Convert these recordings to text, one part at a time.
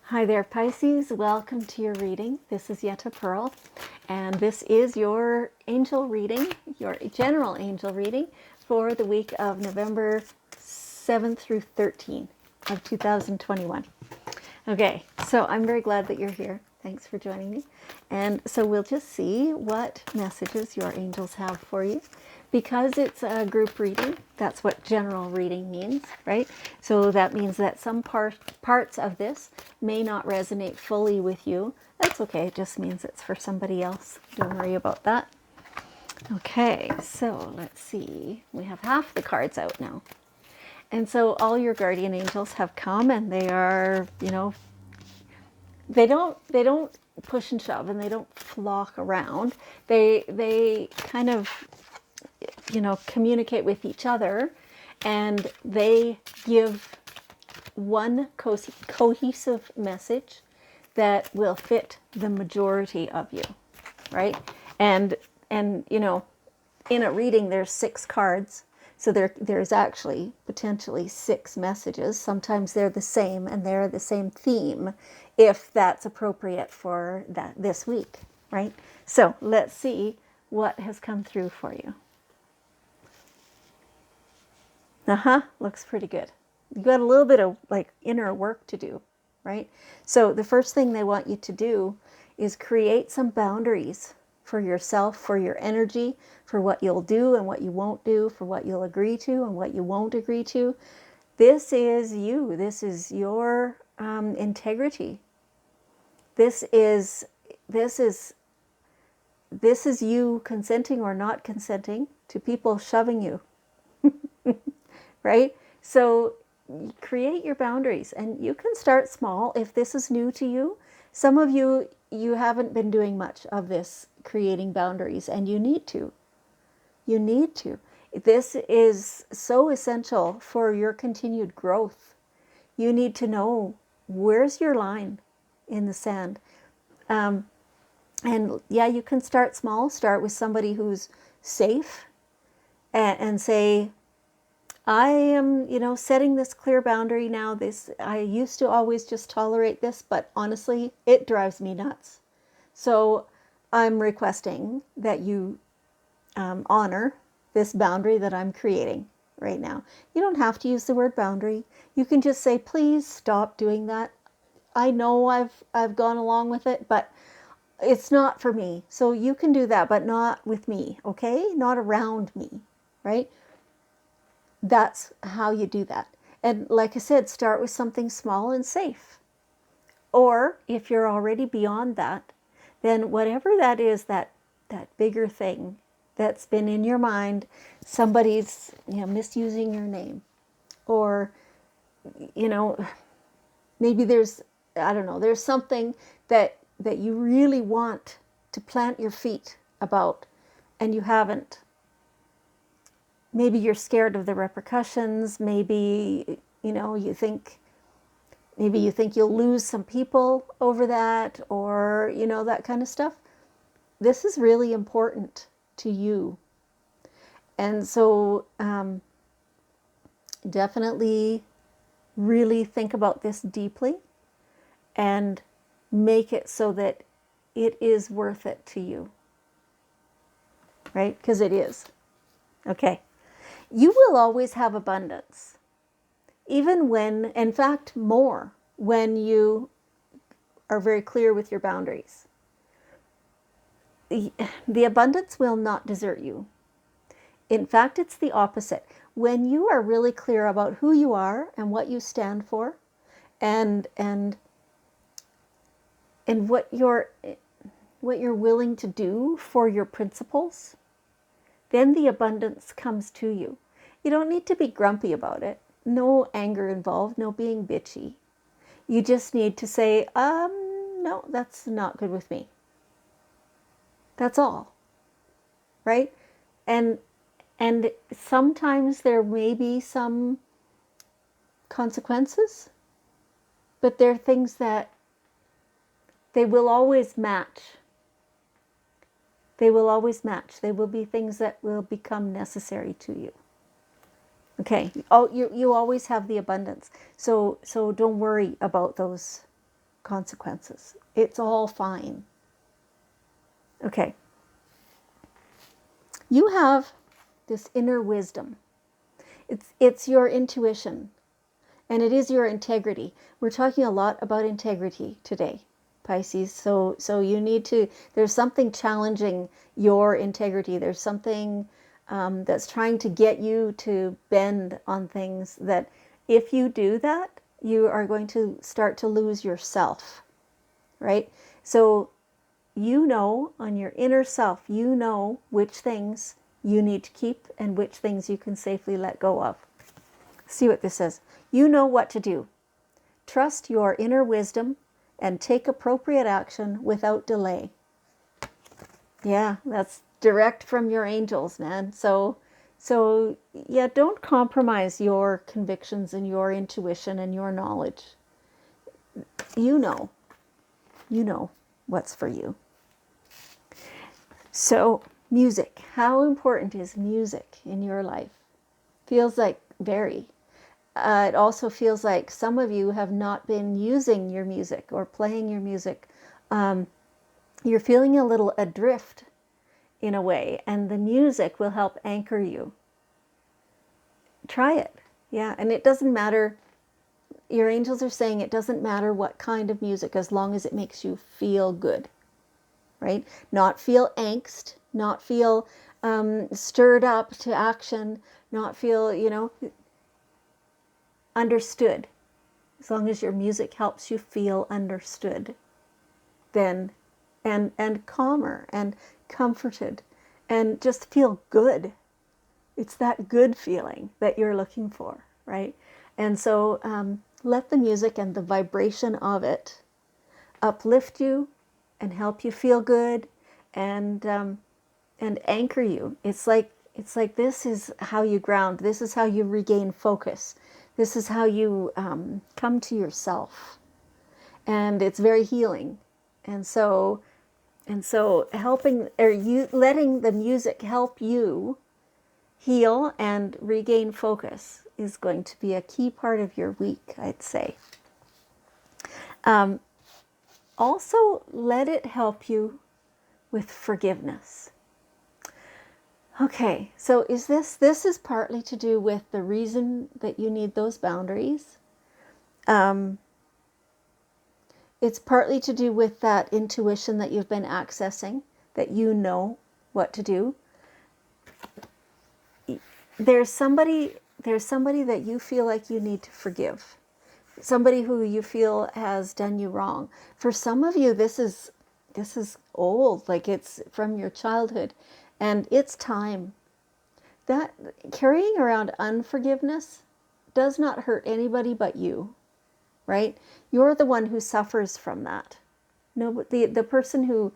Hi there, Pisces. Welcome to your reading. This is Yetta Pearl, and this is your angel reading, your general angel reading for the week of November 7th through 13th of 2021. Okay, so I'm very glad that you're here. Thanks for joining me. And so we'll just see what messages your angels have for you. Because it's a group reading, that's what general reading means, right? So that means that some parts of this may not resonate fully with you. That's okay, it just means it's for somebody else. Don't worry about that. Okay, so let's see. We have half the cards out now. And so all your guardian angels have come, and they are, they don't push and shove, and they don't flock around. They kind of communicate with each other, and they give one cohesive message that will fit the majority of you, right? And in a reading there's 6 cards, so there's actually potentially 6 messages. Sometimes they're the same and they're the same theme, if that's appropriate for this week, right? So let's see what has come through for you. Looks pretty good. You got a little bit of like inner work to do, right? So the first thing they want you to do is create some boundaries for yourself, for your energy, for what you'll do and what you won't do, for what you'll agree to and what you won't agree to. This is you. This is your integrity. This is you consenting or not consenting to people shoving you. Right? So create your boundaries, and you can start small if this is new to you. Some of you haven't been doing much of this creating boundaries, and you need to. You need to. This is so essential for your continued growth. You need to know, where's your line in the sand. And yeah, you can start small. Start with somebody who's safe, and say, I am, setting this clear boundary now. I used to always just tolerate this, but honestly, it drives me nuts. So I'm requesting that you honor this boundary that I'm creating right now. You don't have to use the word boundary. You can just say, please stop doing that. I know I've gone along with it, but it's not for me. So you can do that, but not with me, okay? Not around me, right? That's how you do that. And like I said, start with something small and safe. Or if you're already beyond that, then whatever that is, that bigger thing that's been in your mind, somebody's misusing your name, or maybe there's, I don't know, there's something that you really want to plant your feet about, and you haven't. Maybe you're scared of the repercussions. Maybe, you think you'll lose some people over that, or, that kind of stuff. This is really important to you. And so definitely really think about this deeply and make it so that it is worth it to you. Right? Because it is. Okay. You will always have abundance, even when, in fact, more when you are very clear with your boundaries. The abundance will not desert you. In fact, it's the opposite. When you are really clear about who you are and what you stand for, and what you're willing to do for your principles, then the abundance comes to you. You don't need to be grumpy about it. No anger involved, no being bitchy. You just need to say, no, that's not good with me. That's all. Right? And sometimes there may be some consequences, but they're things that they will always match. They will always match. They will be things that will become necessary to you. Okay. Oh, you always have the abundance. So don't worry about those consequences. It's all fine. Okay. You have this inner wisdom. It's your intuition, and it is your integrity. We're talking a lot about integrity today, Pisces. So you need to, there's something challenging your integrity. There's something that's trying to get you to bend on things that if you do that, you are going to start to lose yourself, right? So you know, on your inner self, you know which things you need to keep and which things you can safely let go of. See what this says. You know what to do. Trust your inner wisdom and take appropriate action without delay. Yeah, that's direct from your angels, man. So yeah, don't compromise your convictions and your intuition and your knowledge. You know what's for you. So music, how important is music in your life? Feels like very. It also feels like some of you have not been using your music or playing your music. You're feeling a little adrift in a way, and the music will help anchor you. Try it. Yeah, and it doesn't matter. Your angels are saying it doesn't matter what kind of music as long as it makes you feel good, right? Not feel angst, not feel stirred up to action, not feel, understood. As long as your music helps you feel understood, then and calmer and comforted and just feel good. It's that good feeling that you're looking for, right? And so let the music and the vibration of it uplift you and help you feel good and anchor you. It's like this is how you ground. This is how you regain focus. This is how you come to yourself, and it's very healing. And so helping, or you letting the music help you heal and regain focus is going to be a key part of your week, I'd say. Also, let it help you with forgiveness. Okay, so this is partly to do with the reason that you need those boundaries. It's partly to do with that intuition that you've been accessing, that you know what to do. There's somebody that you feel like you need to forgive. Somebody who you feel has done you wrong. For some of you, this is old, like it's from your childhood, and it's time. That carrying around unforgiveness does not hurt anybody but you, right? You're the one who suffers from that. No, the person who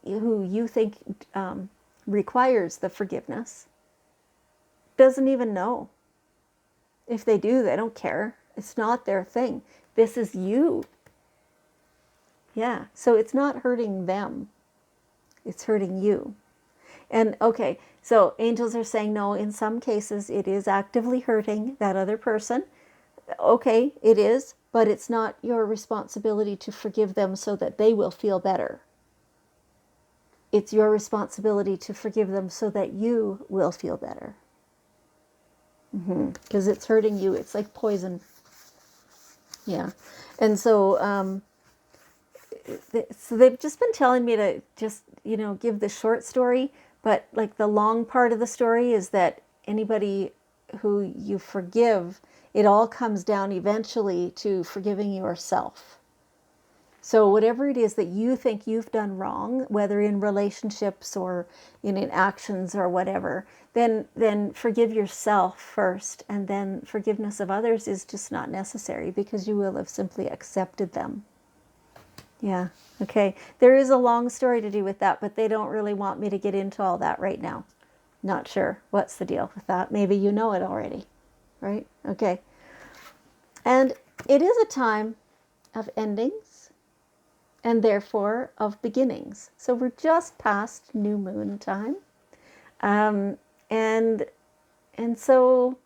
you think requires the forgiveness doesn't even know. If they do, they don't care. It's not their thing. This is you. Yeah, so it's not hurting them. It's hurting you. And okay, so angels are saying no, in some cases it is actively hurting that other person. Okay, it is, but it's not your responsibility to forgive them so that they will feel better. It's your responsibility to forgive them so that you will feel better. Because it's hurting you. It's like poison. Yeah. And so they've just been telling me to just, give the short story, but like the long part of the story is that anybody who you forgive, it all comes down eventually to forgiving yourself. So whatever it is that you think you've done wrong, whether in relationships or in actions or whatever, then forgive yourself first, and then forgiveness of others is just not necessary because you will have simply accepted them. Yeah, okay. There is a long story to do with that, but they don't really want me to get into all that right now. Not sure what's the deal with that. Maybe you know it already, right? Okay. And it is a time of endings and therefore of beginnings. So we're just past new moon time. And so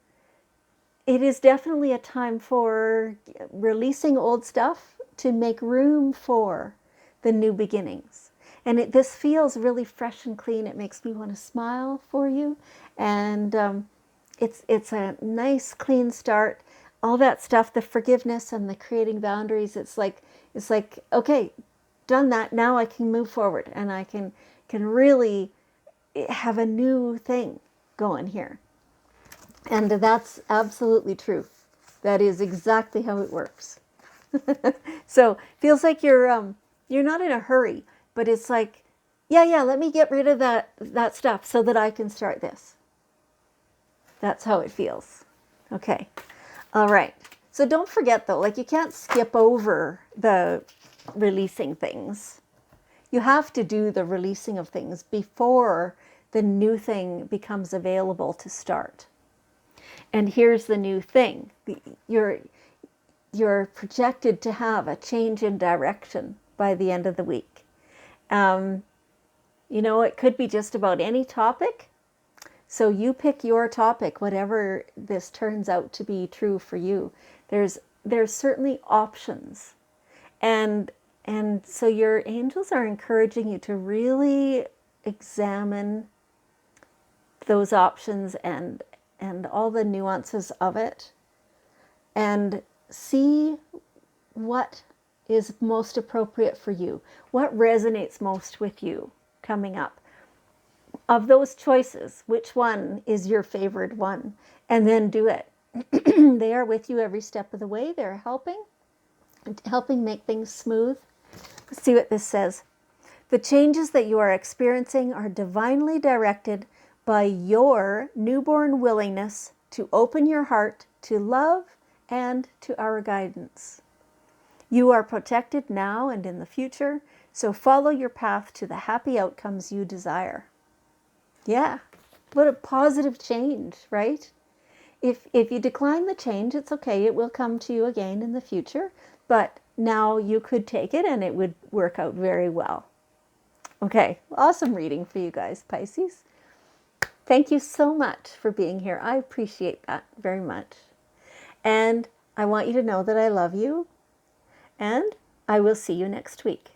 it is definitely a time for releasing old stuff, to make room for the new beginnings. And this feels really fresh and clean. It makes me want to smile for you. And it's a nice, clean start. All that stuff, the forgiveness and the creating boundaries, it's like, okay, done that. Now I can move forward and I can really have a new thing going here. And that's absolutely true. That is exactly how it works. So feels like you're not in a hurry, but it's like, yeah, let me get rid of that stuff so that I can start this. That's how it feels. Okay. All right. So don't forget though, like you can't skip over the releasing things. You have to do the releasing of things before the new thing becomes available to start. And here's the new thing. You're projected to have a change in direction by the end of the week. It could be just about any topic. So you pick your topic, whatever this turns out to be true for you. There's certainly options. And so your angels are encouraging you to really examine those options and all the nuances of it and see what is most appropriate for you, what resonates most with you coming up. Of those choices, which one is your favorite one? And then do it. They are with you every step of the way. They're helping make things smooth. Let's see what this says. The changes that you are experiencing are divinely directed by your newborn willingness to open your heart to love and to our guidance. You are protected now and in the future, so follow your path to the happy outcomes you desire. Yeah, what a positive change, right? If you decline the change, it's okay. It will come to you again in the future, but now you could take it and it would work out very well. Okay, awesome reading for you guys, Pisces. Thank you so much for being here. I appreciate that very much. And I want you to know that I love you, and I will see you next week.